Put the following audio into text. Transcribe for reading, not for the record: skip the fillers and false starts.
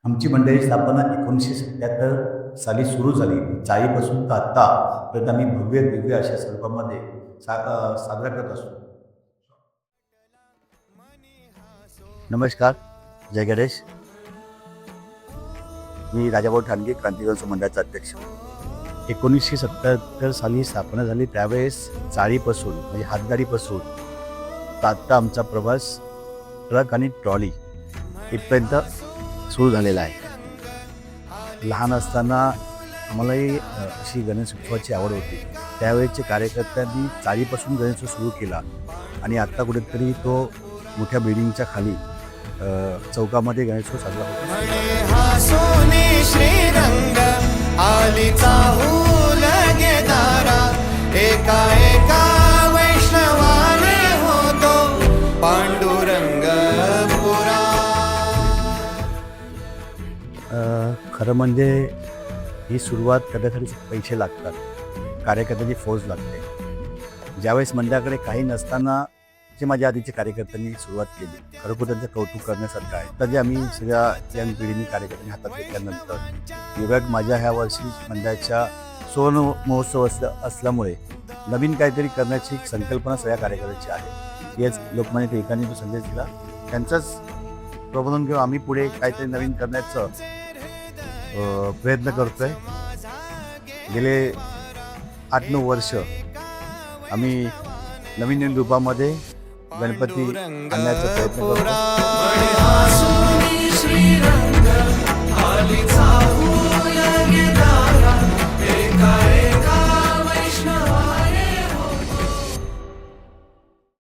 आमची मंडळी स्थापना 1977 साली सुरू झाली. चाळीपासून तर आत्तापर्यंत आम्ही भव्य दिव्य अशा स्वरूपामध्ये साजरा करत असतो. नमस्कार, जय गणेश. मी राजाभाऊ ठाणगे, क्रांतिगुरू मंडळाचा अध्यक्ष. 1977 साली स्थापना झाली. त्यावेळेस चाळीपासून म्हणजे हातगाडीपासून तर आत्ता आमचा प्रवास ट्रक आणि ट्रॉली इथपर्यंत सुरू झालेला आहे. लहान असताना आम्हालाही अशी गणेश उत्सवाची आवड होती. त्यावेळेचे कार्यकर्त्यांनी चाळीपासून गणेशोत्सव सुरू केला आणि आत्ता कुठेतरी तो मोठ्या बिल्डिंगच्या खाली चौकामध्ये गणेशोत्सव साजरा होतो. खरं म्हणजे ही सुरुवात करण्यासाठी पैसे लागतात, कार्यकर्त्यांची फौज लागते. ज्यावेळेस मंडळाकडे काही नसताना जे माझ्या आधीच्या कार्यकर्त्यांनी सुरुवात केली, खरोखर त्यांचं कौतुक करण्यासारखं आहे. तर जे आम्ही सगळ्या यंग पिढीने कार्यकर्त्यांनी हातात घेतल्यानंतर युवक माझ्या ह्या वर्षी मंडळाच्या सुवर्ण महोत्सव असल्यामुळे नवीन काहीतरी करण्याची संकल्पना सगळ्या कार्यकर्त्यांची आहे. हेच लोकमान्य टिळकांनी जो संदेश दिला त्यांचाच प्रबोधन घेऊन आम्ही पुढे काहीतरी नवीन करण्याचं प्रयत्न करतोय. गेले 8-9 वर्ष आम्ही नवीन रूपामध्ये गणपती आणण्याचा प्रयत्न करतो.